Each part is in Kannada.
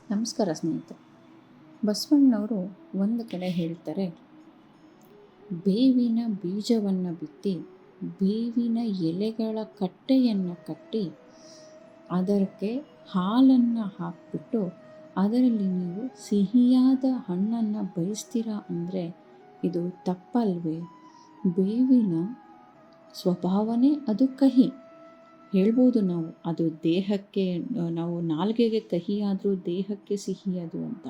ನಮಸ್ಕಾರ ಸ್ನೇಹಿತರೆ. ಬಸವಣ್ಣನವರು ಒಂದು ಕಡೆ ಹೇಳ್ತಾರೆ, ಬೇವಿನ ಬೀಜವನ್ನು ಬಿತ್ತಿ ಬೇವಿನ ಎಲೆಗಳ ಕಟ್ಟೆಯನ್ನು ಕಟ್ಟಿ ಅದಕ್ಕೆ ಹಾಲನ್ನು ಹಾಕಿಬಿಟ್ಟು ಅದರಲ್ಲಿ ನೀವು ಸಿಹಿಯಾದ ಹಣ್ಣನ್ನು ಬಯಸ್ತೀರಾ ಅಂದರೆ ಇದು ತಪ್ಪಲ್ವೇ? ಬೇವಿನ ಸ್ವಭಾವನೇ ಅದು ಕಹಿ. ಹೇಳ್ಬೋದು ನಾವು, ಅದು ದೇಹಕ್ಕೆ, ನಾವು ನಾಲಿಗೆಗೆ ಕಹಿ ಆದರೂ ದೇಹಕ್ಕೆ ಸಿಹಿ ಅದು ಅಂತ.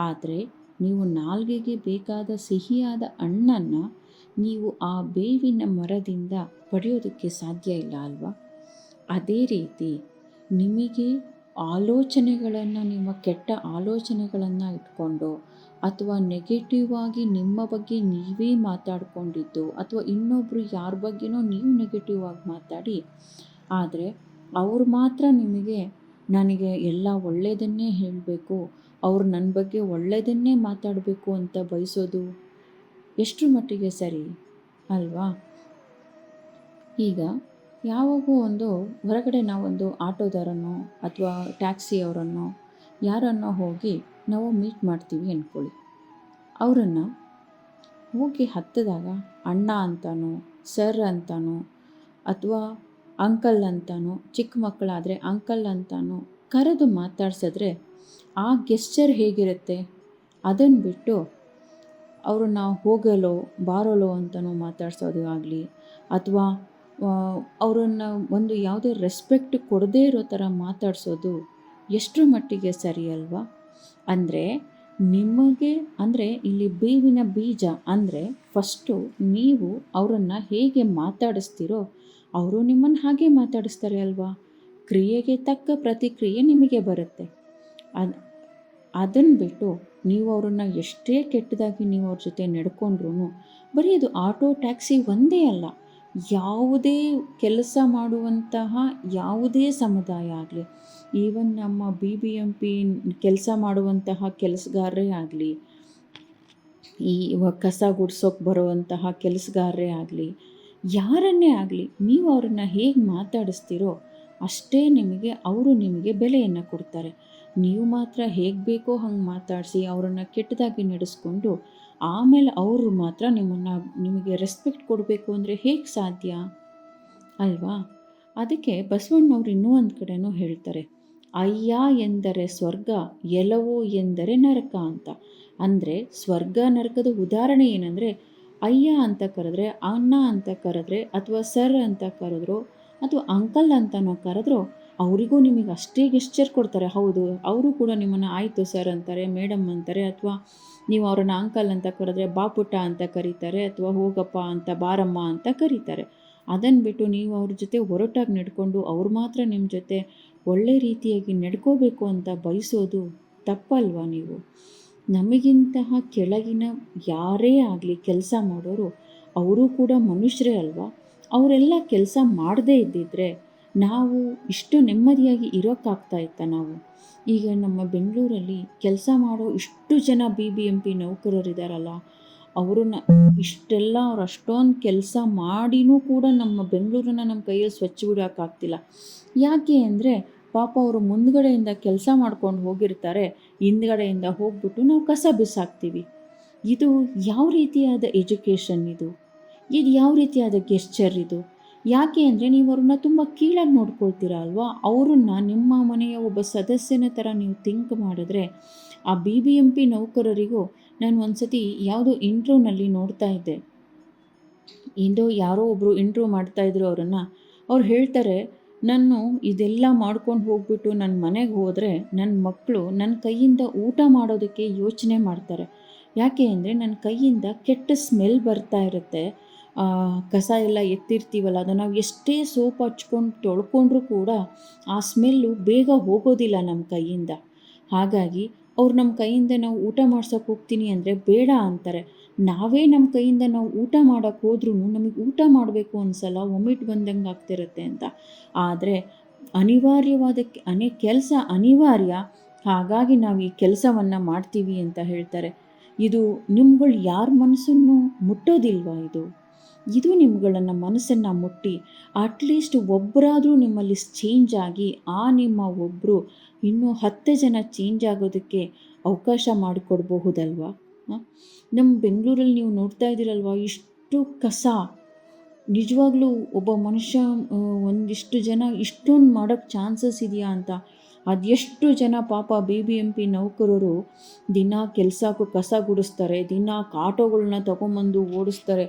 ಆದರೆ ನೀವು ನಾಲಿಗೆಗೆ ಬೇಕಾದ ಸಿಹಿಯಾದ ಹಣ್ಣನ್ನು ನೀವು ಆ ಬೇವಿನ ಮರದಿಂದ ಪಡೆಯೋದಕ್ಕೆ ಸಾಧ್ಯ ಇಲ್ಲ ಅಲ್ವಾ? ಅದೇ ರೀತಿ ನಿಮಗೆ ಆಲೋಚನೆಗಳನ್ನು, ನಿಮ್ಮ ಕೆಟ್ಟ ಆಲೋಚನೆಗಳನ್ನು ಇಟ್ಕೊಂಡು ಅಥವಾ ನೆಗೆಟಿವ್ ಆಗಿ ನಿಮ್ಮ ಬಗ್ಗೆ ನೀವೇ ಮಾತಾಡ್ಕೊಂಡಿದ್ದು ಅಥವಾ ಇನ್ನೊಬ್ಬರು ಯಾರ ಬಗ್ಗೆನೋ ನೀವು ನೆಗೆಟಿವ್ ಆಗಿ ಮಾತಾಡಿ, ಆದರೆ ಅವ್ರು ಮಾತ್ರ ನಿಮಗೆ ನನಗೆ ಎಲ್ಲ ಒಳ್ಳೆಯದನ್ನೇ ಹೇಳಬೇಕು, ಅವ್ರು ನನ್ನ ಬಗ್ಗೆ ಒಳ್ಳೆಯದನ್ನೇ ಮಾತಾಡಬೇಕು ಅಂತ ಬಯಸೋದು ಎಷ್ಟರ ಮಟ್ಟಿಗೆ ಸರಿ ಅಲ್ವಾ? ಈಗ ಯಾವಾಗೋ ಒಂದು ಹೊರಗಡೆ ನಾವೊಂದು ಆಟೋದವರನ್ನು ಅಥವಾ ಟ್ಯಾಕ್ಸಿಯವರನ್ನು ಯಾರನ್ನೋ ಹೋಗಿ ನಾವು ಮೀಟ್ ಮಾಡ್ತೀವಿ ಅಂದ್ಕೊಳ್ಳಿ. ಅವರನ್ನು ಹೋಗಿ ಹತ್ತಿದಾಗ ಅಣ್ಣ ಅಂತಾನೋ ಸರ್ ಅಂತಾನೋ ಅಥವಾ ಅಂಕಲ್ ಅಂತಾನೋ, ಚಿಕ್ಕ ಮಕ್ಕಳಾದರೆ ಅಂಕಲ್ ಅಂತಾನೋ ಕರೆದು ಮಾತಾಡ್ಸಿದ್ರೆ ಆ ಗೆಸ್ಚರ್ ಹೇಗಿರುತ್ತೆ? ಅದನ್ನು ಬಿಟ್ಟು ಅವ್ರನ್ನ ಹೋಗಲೋ ಬಾರಲೋ ಅಂತನೋ ಮಾತಾಡ್ಸೋದು ಆಗಲಿ, ಅಥವಾ ಅವರನ್ನು ಒಂದು ಯಾವುದೇ ರೆಸ್ಪೆಕ್ಟ್ ಕೊಡದೇ ಇರೋ ಥರ ಮಾತಾಡಿಸೋದು ಎಷ್ಟರ ಮಟ್ಟಿಗೆ ಸರಿ ಅಲ್ವಾ? ಅಂದರೆ ನಿಮಗೆ, ಅಂದರೆ ಇಲ್ಲಿ ಬೇವಿನ ಬೀಜ ಅಂದರೆ ಫಸ್ಟು ನೀವು ಅವರನ್ನು ಹೇಗೆ ಮಾತಾಡಿಸ್ತೀರೋ ಅವರು ನಿಮ್ಮನ್ನು ಹಾಗೆ ಮಾತಾಡಿಸ್ತಾರೆ ಅಲ್ವಾ? ಕ್ರಿಯೆಗೆ ತಕ್ಕ ಪ್ರತಿಕ್ರಿಯೆ ನಿಮಗೆ ಬರುತ್ತೆ. ಅದನ್ನು ಬಿಟ್ಟು ನೀವು ಅವರನ್ನು ಎಷ್ಟೇ ಕೆಟ್ಟದಾಗಿ ನೀವು ಅವ್ರ ಜೊತೆ ನಡ್ಕೊಂಡ್ರೂ, ಬರೀ ಅದು ಆಟೋ ಟ್ಯಾಕ್ಸಿ ಒಂದೇ ಅಲ್ಲ, ಯಾವುದೇ ಕೆಲಸ ಮಾಡುವಂತಹ ಯಾವುದೇ ಸಮುದಾಯ ಆಗಲಿ, ಈವನ್ ನಮ್ಮ BBMP ಕೆಲಸ ಮಾಡುವಂತಹ ಕೆಲಸಗಾರರೇ ಆಗಲಿ, ಈ ಕಸ ಗುಡ್ಸೋಕೆ ಬರುವಂತಹ ಕೆಲಸಗಾರರೇ ಆಗಲಿ, ಯಾರನ್ನೇ ಆಗಲಿ, ನೀವು ಅವರನ್ನು ಹೇಗೆ ಮಾತಾಡಿಸ್ತೀರೋ ಅಷ್ಟೇ ಅವರು ನಿಮಗೆ ಬೆಲೆಯನ್ನು ಕೊಡ್ತಾರೆ. ನೀವು ಮಾತ್ರ ಹೇಗೆ ಬೇಕೋ ಹಂಗೆ ಮಾತಾಡಿಸಿ ಅವರನ್ನು ಕೆಟ್ಟದಾಗಿ ನಡೆಸ್ಕೊಂಡು ಆಮೇಲೆ ಅವರು ಮಾತ್ರ ನಿಮಗೆ ರೆಸ್ಪೆಕ್ಟ್ ಕೊಡಬೇಕು ಅಂದರೆ ಹೇಗೆ ಸಾಧ್ಯ ಅಲ್ವಾ? ಅದಕ್ಕೆ ಬಸವಣ್ಣವ್ರು ಇನ್ನೂ ಒಂದು ಕಡೆನೂ ಹೇಳ್ತಾರೆ, ಅಯ್ಯ ಎಂದರೆ ಸ್ವರ್ಗ, ಎಲವೋ ಎಂದರೆ ನರಕ ಅಂತ. ಅಂದರೆ ಸ್ವರ್ಗ ನರಕದ ಉದಾಹರಣೆ ಏನಂದರೆ, ಅಯ್ಯ ಅಂತ ಕರೆದ್ರೆ, ಅಣ್ಣ ಅಂತ ಕರೆದ್ರೆ, ಅಥವಾ ಸರ್ ಅಂತ ಕರೆದ್ರು ಅಥವಾ ಅಂಕಲ್ ಅಂತನೋ ಕರೆದ್ರು ಅವರಿಗೂ ನಿಮಗೆ ಅಷ್ಟೇ ಗೆಸ್ಚರ್ ಕೊಡ್ತಾರೆ. ಹೌದು, ಅವರು ಕೂಡ ನಿಮ್ಮನ್ನು ಆಯಿತು ಸರ್ ಅಂತಾರೆ, ಮೇಡಮ್ ಅಂತಾರೆ, ಅಥವಾ ನೀವು ಅವರನ್ನು ಅಂಕಲ್ ಅಂತ ಕರೆದ್ರೆ ಬಾಪುಟ ಅಂತ ಕರೀತಾರೆ, ಅಥವಾ ಹೋಗಪ್ಪ ಅಂತ, ಬಾರಮ್ಮ ಅಂತ ಕರೀತಾರೆ. ಅದನ್ನು ಬಿಟ್ಟು ನೀವು ಅವ್ರ ಜೊತೆ ಒರಟಾಗಿ ನಡ್ಕೊಂಡು ಅವ್ರು ಮಾತ್ರ ನಿಮ್ಮ ಜೊತೆ ಒಳ್ಳೆ ರೀತಿಯಾಗಿ ನಡ್ಕೋಬೇಕು ಅಂತ ಬಯಸೋದು ತಪ್ಪಲ್ವಾ? ನೀವು ನಮಗಿಂತಹ ಕೆಳಗಿನ ಯಾರೇ ಆಗಲಿ ಕೆಲಸ ಮಾಡೋರು, ಅವರು ಕೂಡ ಮನುಷ್ಯರೇ ಅಲ್ವಾ? ಅವರೆಲ್ಲ ಕೆಲಸ ಮಾಡದೇ ಇದ್ದಿದ್ರೆ ನಾವು ಇಷ್ಟು ನೆಮ್ಮದಿಯಾಗಿ ಇರೋಕ್ಕಾಗ್ತಾ ಇತ್ತ? ನಾವು ಈಗ ನಮ್ಮ ಬೆಂಗಳೂರಲ್ಲಿ ಕೆಲಸ ಮಾಡೋ ಇಷ್ಟು ಜನ BBMP ನೌಕರರಿದ್ದಾರಲ್ಲ, ಅವ್ರನ್ನ ಇಷ್ಟೆಲ್ಲ ಅವ್ರು ಅಷ್ಟೊಂದು ಕೆಲಸ ಮಾಡಿನೂ ಕೂಡ ನಮ್ಮ ಬೆಂಗಳೂರನ್ನ ನಮ್ಮ ಕೈಯಲ್ಲಿ ಸ್ವಚ್ಛ ಬಿಡೋಕ್ಕಾಗ್ತಿಲ್ಲ. ಯಾಕೆ ಅಂದರೆ ಪಾಪ ಅವರು ಮುಂದ್ಗಡೆಯಿಂದ ಕೆಲಸ ಮಾಡ್ಕೊಂಡು ಹೋಗಿರ್ತಾರೆ, ಹಿಂದ್ಗಡೆಯಿಂದ ಹೋಗ್ಬಿಟ್ಟು ನಾವು ಕಸ ಬಿಸಾಕ್ತೀವಿ. ಇದು ಯಾವ ರೀತಿಯಾದ ಎಜುಕೇಷನ್ ಇದು ಯಾವ ರೀತಿಯಾದ ಗೆಸ್ಚರ್ ಇದು? ಯಾಕೆ ಅಂದರೆ ನೀವು ಅವ್ರನ್ನ ತುಂಬ ಕೀಳಾಗಿ ನೋಡ್ಕೊಳ್ತೀರಾ ಅಲ್ವಾ? ಅವ್ರನ್ನ ನಿಮ್ಮ ಮನೆಯ ಒಬ್ಬ ಸದಸ್ಯನ ಥರ ನೀವು ಥಿಂಕ್ ಮಾಡಿದ್ರೆ, ಆ BBMP ನೌಕರರಿಗೂ ನಾನು ಒಂದು ಸತಿ ಯಾವುದೋ ಇಂಟ್ರ್ಯೂನಲ್ಲಿ ನೋಡ್ತಾ ಇದ್ದೆ. ಯಾರೋ ಒಬ್ಬರು ಇಂಟ್ರ್ಯೂ ಮಾಡ್ತಾಯಿದ್ರು ಅವರನ್ನು. ಅವ್ರು ಹೇಳ್ತಾರೆ, ನಾನು ಇದೆಲ್ಲ ಮಾಡ್ಕೊಂಡು ಹೋಗ್ಬಿಟ್ಟು ನನ್ನ ಮನೆಗೆ ಹೋದರೆ ನನ್ನ ಮಕ್ಕಳು ನನ್ನ ಕೈಯಿಂದ ಊಟ ಮಾಡೋದಕ್ಕೆ ಯೋಚನೆ ಮಾಡ್ತಾರೆ. ಯಾಕೆ ಅಂದರೆ ನನ್ನ ಕೈಯಿಂದ ಕೆಟ್ಟ ಸ್ಮೆಲ್ ಬರ್ತಾ ಇರುತ್ತೆ. ಕಸ ಎಲ್ಲ ಎತ್ತಿರ್ತೀವಲ್ಲ, ಅದು ನಾವು ಎಷ್ಟೇ ಸೋಪ್ ಹಚ್ಕೊಂಡು ತೊಳ್ಕೊಂಡ್ರೂ ಕೂಡ ಆ ಸ್ಮೆಲ್ಲು ಬೇಗ ಹೋಗೋದಿಲ್ಲ ನಮ್ಮ ಕೈಯಿಂದ. ಹಾಗಾಗಿ ಅವ್ರು ನಮ್ಮ ಕೈಯಿಂದ ನಾವು ಊಟ ಮಾಡ್ಸೋಕೆ ಹೋಗ್ತೀನಿ ಅಂದರೆ ಬೇಡ ಅಂತಾರೆ. ನಾವೇ ನಮ್ಮ ಕೈಯಿಂದ ನಾವು ಊಟ ಮಾಡೋಕ್ಕೆ ಹೋದ್ರೂ ನಮಗೆ ಊಟ ಮಾಡಬೇಕು ಅನ್ಸಲ್ಲ, ವಾಮಿಟ್ ಬಂದಂಗೆ ಆಗ್ತಿರುತ್ತೆ ಅಂತ. ಆದರೆ ಅನಿವಾರ್ಯವಾದ ಕೆಲಸ ಅನಿವಾರ್ಯ, ಹಾಗಾಗಿ ನಾವು ಈ ಕೆಲಸವನ್ನು ಮಾಡ್ತೀವಿ ಅಂತ ಹೇಳ್ತಾರೆ. ಇದು ನಿಮ್ಗಳು ಯಾರ ಮನಸ್ಸನ್ನು ಮುಟ್ಟೋದಿಲ್ವಾ? ಇದು ಇದು ನಿಮ್ಗಳನ್ನು ಮನಸ್ಸನ್ನು ಮುಟ್ಟಿ ಅಟ್ಲೀಸ್ಟ್ ಒಬ್ಬರಾದರೂ ನಿಮ್ಮಲ್ಲಿ ಚೇಂಜ್ ಆಗಿ ಆ ನಿಮ್ಮ ಒಬ್ಬರು ಇನ್ನೂ 10 ಜನ ಚೇಂಜ್ ಆಗೋದಕ್ಕೆ ಅವಕಾಶ ಮಾಡಿಕೊಡ್ಬಹುದಲ್ವಾ? ನಮ್ಮ ಬೆಂಗಳೂರಲ್ಲಿ ನೀವು ನೋಡ್ತಾ ಇದ್ದೀರಲ್ವ, ಇಷ್ಟು ಕಸ. ನಿಜವಾಗ್ಲೂ ಒಬ್ಬ ಮನುಷ್ಯ ಒಂದಿಷ್ಟು ಜನ ಇಷ್ಟೊಂದು ಮಾಡೋಕ್ಕೆ ಚಾನ್ಸಸ್ ಇದೆಯಾ ಅಂತ. ಅದೆಷ್ಟು ಜನ ಪಾಪ BBMP ನೌಕರರು ದಿನ ಕೆಲಸಕ್ಕೂ ಕಸ ಗುಡಿಸ್ತಾರೆ, ದಿನ ಆಟೋಗಳನ್ನ ತೊಗೊಂಬಂದು ಓಡಿಸ್ತಾರೆ.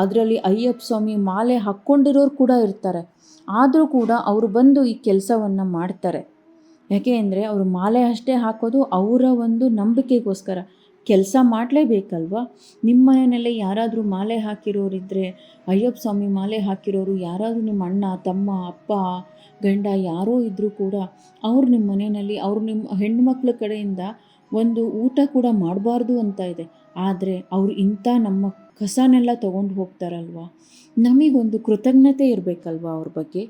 ಅದರಲ್ಲಿ ಅಯ್ಯಪ್ಪ ಸ್ವಾಮಿ ಮಾಲೆ ಹಾಕ್ಕೊಂಡಿರೋರು ಕೂಡ ಇರ್ತಾರೆ. ಆದರೂ ಕೂಡ ಅವರು ಬಂದು ಈ ಕೆಲಸವನ್ನು ಮಾಡ್ತಾರೆ. ಯಾಕೆ ಅಂದರೆ ಅವರು ಮಾಲೆ ಅಷ್ಟೇ ಹಾಕೋದು ಅವರ ಒಂದು ನಂಬಿಕೆಗೋಸ್ಕರ. ಕೆಲಸ ಮಾಡಲೇಬೇಕಲ್ವ? ನಿಮ್ಮ ಮನೆಯಲ್ಲೇ ಯಾರಾದರೂ ಮಾಲೆ ಹಾಕಿರೋರಿದ್ದರೆ, ಅಯ್ಯಪ್ಪ ಸ್ವಾಮಿ ಮಾಲೆ ಹಾಕಿರೋರು ಯಾರಾದರೂ ನಿಮ್ಮ ಅಣ್ಣ, ತಮ್ಮ, ಅಪ್ಪ, ಗಂಡ ಯಾರೋ ಇದ್ದರೂ ಕೂಡ ಅವ್ರು ನಿಮ್ಮ ಮನೆಯಲ್ಲಿ ನಿಮ್ಮ ಹೆಣ್ಣುಮಕ್ಳ ಕಡೆಯಿಂದ ಒಂದು ಊಟ ಕೂಡ ಮಾಡಬಾರ್ದು ಅಂತ ಇದೆ. ಆದರೆ ಅವರು ಇಂಥ ನಮ್ಮ ಕಸನೆಲ್ಲ ತೊಗೊಂಡು ಹೋಗ್ತಾರಲ್ವ, ನಮಗೊಂದು ಕೃತಜ್ಞತೆ ಇರಬೇಕಲ್ವ ಅವ್ರ ಬಗ್ಗೆ.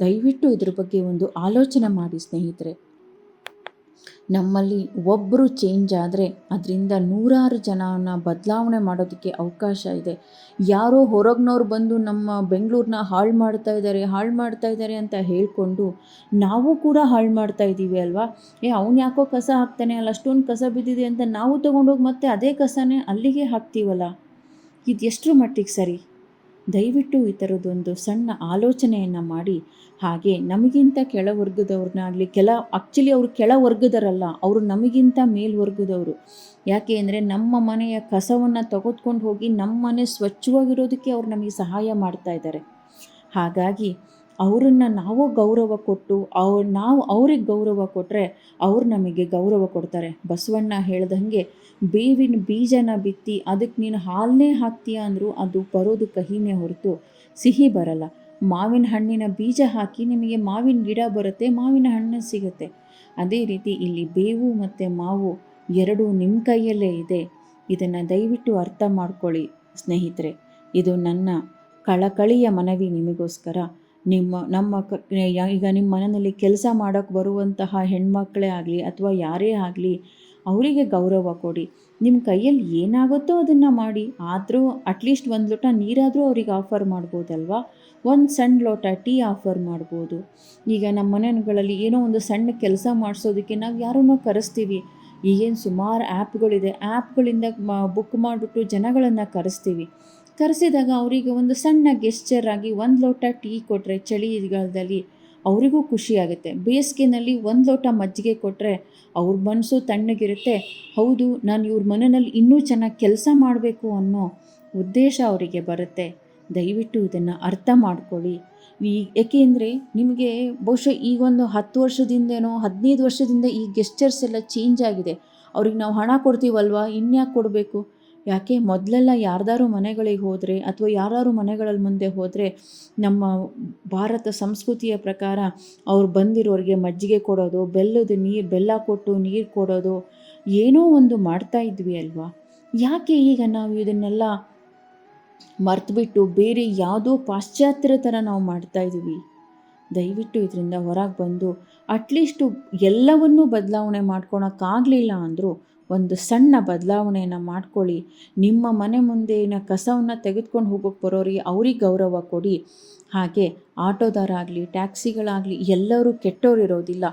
ದಯವಿಟ್ಟು ಇದ್ರ ಬಗ್ಗೆ ಒಂದು ಆಲೋಚನೆ ಮಾಡಿ ಸ್ನೇಹಿತರೆ. ನಮ್ಮಲ್ಲಿ ಒಬ್ಬರು ಚೇಂಜ್ ಆದರೆ ಅದರಿಂದ ನೂರಾರು ಜನನ ಬದಲಾವಣೆ ಮಾಡೋದಕ್ಕೆ ಅವಕಾಶ ಇದೆ. ಯಾರೋ ಹೊರಗಿನವ್ರು ಬಂದು ನಮ್ಮ ಬೆಂಗಳೂರನ್ನ ಹಾಳು ಮಾಡ್ತಾ ಇದ್ದಾರೆ ಅಂತ ಹೇಳಿಕೊಂಡು ನಾವು ಕೂಡ ಹಾಳು ಮಾಡ್ತಾ ಇದ್ದೀವಿ ಅಲ್ವಾ? ಅವ್ನು ಯಾಕೋ ಕಸ ಹಾಕ್ತಾನೆ, ಅಲ್ಲಿ ಅಷ್ಟೊಂದು ಕಸ ಬಿದ್ದಿದೆ ಅಂತ ನಾವು ತೊಗೊಂಡೋಗಿ ಮತ್ತೆ ಅದೇ ಕಸನೇ ಅಲ್ಲಿಗೆ ಹಾಕ್ತೀವಲ್ಲ, ಇದು ಎಷ್ಟರ ಮಟ್ಟಿಗೆ ಸರಿ? ದಯವಿಟ್ಟು ಈ ಥರದ್ದೊಂದು ಸಣ್ಣ ಆಲೋಚನೆಯನ್ನು ಮಾಡಿ. ಹಾಗೆ ನಮಗಿಂತ ಕೆಳವರ್ಗದವ್ರನ್ನಾಗಲಿ, ಆ್ಯಕ್ಚುಲಿ ಅವರು ಕೆಳವರ್ಗದರಲ್ಲ, ಅವರು ನಮಗಿಂತ ಮೇಲ್ವರ್ಗದವರು. ಯಾಕೆ ಅಂದರೆ ನಮ್ಮ ಮನೆಯ ಕಸವನ್ನು ತೆಗೆದುಕೊಂಡು ಹೋಗಿ ನಮ್ಮ ಮನೆ ಸ್ವಚ್ಛವಾಗಿರೋದಕ್ಕೆ ಅವ್ರು ನಮಗೆ ಸಹಾಯ ಮಾಡ್ತಾ ಇದ್ದಾರೆ. ಹಾಗಾಗಿ ಅವರನ್ನು ನಾವು ಗೌರವ ಕೊಟ್ಟು ನಾವು ಅವ್ರಿಗೆ ಗೌರವ ಕೊಟ್ಟರೆ ಅವ್ರು ನಮಗೆ ಗೌರವ ಕೊಡ್ತಾರೆ. ಬಸವಣ್ಣ ಹೇಳ್ದಂಗೆ ಬೇವಿನ ಬೀಜನ ಬಿತ್ತಿ ಅದಕ್ಕೆ ನೀನು ಹಾಲನ್ನೇ ಹಾಕ್ತೀಯ ಅಂದರೂ ಅದು ಬರೋದು ಕಹಿನೇ ಹೊರತು ಸಿಹಿ ಬರಲ್ಲ. ಮಾವಿನ ಹಣ್ಣಿನ ಬೀಜ ಹಾಕಿ ನಿಮಗೆ ಮಾವಿನ ಗಿಡ ಬರುತ್ತೆ, ಮಾವಿನ ಹಣ್ಣು ಸಿಗುತ್ತೆ. ಅದೇ ರೀತಿ ಇಲ್ಲಿ ಬೇವು ಮತ್ತು ಮಾವು ಎರಡೂ ನಿಮ್ಮ ಕೈಯಲ್ಲೇ ಇದೆ. ಇದನ್ನು ದಯವಿಟ್ಟು ಅರ್ಥ ಮಾಡ್ಕೊಳ್ಳಿ ಸ್ನೇಹಿತರೆ. ಇದು ನನ್ನ ಕಳಕಳಿಯ ಮನವಿ ನಿಮಗೋಸ್ಕರ. ಈಗ ನಿಮ್ಮ ಮನೆಯಲ್ಲಿ ಕೆಲಸ ಮಾಡೋಕ್ಕೆ ಬರುವಂತಹ ಹೆಣ್ಮಕ್ಳೇ ಆಗಲಿ ಅಥವಾ ಯಾರೇ ಆಗಲಿ, ಅವರಿಗೆ ಗೌರವ ಕೊಡಿ. ನಿಮ್ಮ ಕೈಯಲ್ಲಿ ಏನಾಗುತ್ತೋ ಅದನ್ನು ಮಾಡಿ. ಆದರೂ ಅಟ್ಲೀಸ್ಟ್ ಒಂದು ಲೋಟ ನೀರಾದರೂ ಅವ್ರಿಗೆ ಆಫರ್ ಮಾಡ್ಬೋದಲ್ವಾ? ಒಂದು ಸಣ್ಣ ಲೋಟ ಟೀ ಆಫರ್ ಮಾಡ್ಬೋದು. ಈಗ ನಮ್ಮ ಮನೆಗಳಲ್ಲಿ ಏನೋ ಒಂದು ಸಣ್ಣ ಕೆಲಸ ಮಾಡಿಸೋದಕ್ಕೆ ನಾವು ಯಾರನ್ನೋ ಕರೆಸ್ತೀವಿ. ಈಗೇನು ಸುಮಾರು ಆ್ಯಪ್ಗಳಿದೆ, ಆ್ಯಪ್ಗಳಿಂದ ಬುಕ್ ಮಾಡಿಬಿಟ್ಟು ಜನಗಳನ್ನು ಕರೆಸಿದಾಗ ಅವರಿಗೆ ಒಂದು ಸಣ್ಣ ಗೆಸ್ಚರ್ ಆಗಿ ಒಂದು ಲೋಟ ಟೀ ಕೊಟ್ಟರೆ ಚಳಿಗಾಲದಲ್ಲಿ ಅವರಿಗೂ ಖುಷಿಯಾಗುತ್ತೆ. ಬೇಸಿಗೆನಲ್ಲಿ ಒಂದು ಲೋಟ ಮಜ್ಜಿಗೆ ಕೊಟ್ಟರೆ ಅವ್ರ ಮನಸ್ಸು ತಣ್ಣಗಿರುತ್ತೆ. ಹೌದು, ನಾನು ಇವ್ರ ಮನೆಯಲ್ಲಿ ಇನ್ನೂ ಚೆನ್ನಾಗಿ ಕೆಲಸ ಮಾಡಬೇಕು ಅನ್ನೋ ಉದ್ದೇಶ ಅವರಿಗೆ ಬರುತ್ತೆ. ದಯವಿಟ್ಟು ಇದನ್ನು ಅರ್ಥ ಮಾಡ್ಕೊಳ್ಳಿ. ಏಕೆಂದರೆ ನಿಮಗೆ ಬಹುಶಃ ಈಗೊಂದು 10 ವರ್ಷದಿಂದೇನೋ 15 ವರ್ಷದಿಂದ ಈ ಗೆಸ್ಚರ್ಸ್ ಎಲ್ಲ ಚೇಂಜ್ ಆಗಿದೆ. ಅವ್ರಿಗೆ ನಾವು ಹಣ ಕೊಡ್ತೀವಲ್ವ, ಇನ್ಯಾಕೆ ಕೊಡಬೇಕು? ಯಾಕೆ ಮೊದಲೆಲ್ಲ ಯಾರ್ದಾರು ಮನೆಗಳಿಗೆ ಹೋದರೆ ಅಥವಾ ಯಾರಾರು ಮನೆಗಳಲ್ಲಿ ಮುಂದೆ ಹೋದರೆ ನಮ್ಮ ಭಾರತ ಸಂಸ್ಕೃತಿಯ ಪ್ರಕಾರ ಅವ್ರು ಬಂದಿರೋರಿಗೆ ಮಜ್ಜಿಗೆ ಕೊಡೋದು, ಬೆಲ್ಲ ಕೊಟ್ಟು ನೀರು ಕೊಡೋದು, ಏನೋ ಒಂದು ಮಾಡ್ತಾ ಇದ್ವಿ ಅಲ್ವಾ? ಯಾಕೆ ಈಗ ನಾವು ಇದನ್ನೆಲ್ಲ ಮರೆತುಬಿಟ್ಟು ಬೇರೆ ಯಾವುದೋ ಪಾಶ್ಚಾತ್ಯರ ಥರ ನಾವು ಮಾಡ್ತಾ ಇದ್ದೀವಿ? ದಯವಿಟ್ಟು ಇದರಿಂದ ಹೊರಗೆ ಬಂದು ಅಟ್ಲೀಸ್ಟು ಎಲ್ಲವನ್ನೂ ಬದಲಾವಣೆ ಮಾಡ್ಕೊಳಕ್ಕಾಗಲಿಲ್ಲ ಅಂದರೂ ಒಂದು ಸಣ್ಣ ಬದಲಾವಣೆಯನ್ನು ಮಾಡ್ಕೊಳ್ಳಿ. ನಿಮ್ಮ ಮನೆ ಮುಂದೆನ ಕಸವನ್ನು ತೆಗೆದುಕೊಂಡು ಹೋಗೋಕ್ಕೆ ಬರೋರಿಗೆ ಅವ್ರಿಗೆ ಗೌರವ ಕೊಡಿ. ಹಾಗೆ ಆಟೋದವರಾಗಲಿ, ಟ್ಯಾಕ್ಸಿಗಳಾಗಲಿ ಎಲ್ಲರೂ ಕೆಟ್ಟೋರಿರೋದಿಲ್ಲ.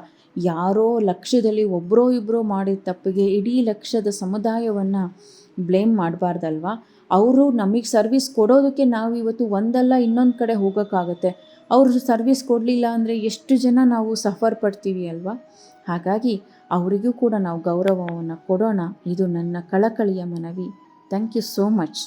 ಯಾರೋ ಲಕ್ಷದಲ್ಲಿ ಒಬ್ಬರೋ ಇಬ್ಬರೋ ಮಾಡಿದ ತಪ್ಪಿಗೆ ಇಡೀ ಲಕ್ಷದ ಸಮುದಾಯವನ್ನು ಬ್ಲೇಮ್ ಮಾಡಬಾರ್ದಲ್ವ? ಅವರು ನಮಗೆ ಸರ್ವಿಸ್ ಕೊಡೋದಕ್ಕೆ ನಾವು ಇವತ್ತು ಒಂದಲ್ಲ ಇನ್ನೊಂದು ಕಡೆ ಹೋಗೋಕ್ಕಾಗತ್ತೆ. ಅವರು ಸರ್ವಿಸ್ ಕೊಡಲಿಲ್ಲ ಅಂದರೆ ಎಷ್ಟು ಜನ ನಾವು ಸಫರ್ ಪಡ್ತೀವಿ ಅಲ್ವಾ? ಹಾಗಾಗಿ ಅವರಿಗೂ ಕೂಡ ನಾವು ಗೌರವವನ್ನು ಕೊಡೋಣ. ಇದು ನನ್ನ ಕಳಕಳಿಯ ಮನವಿ. Thank you so much.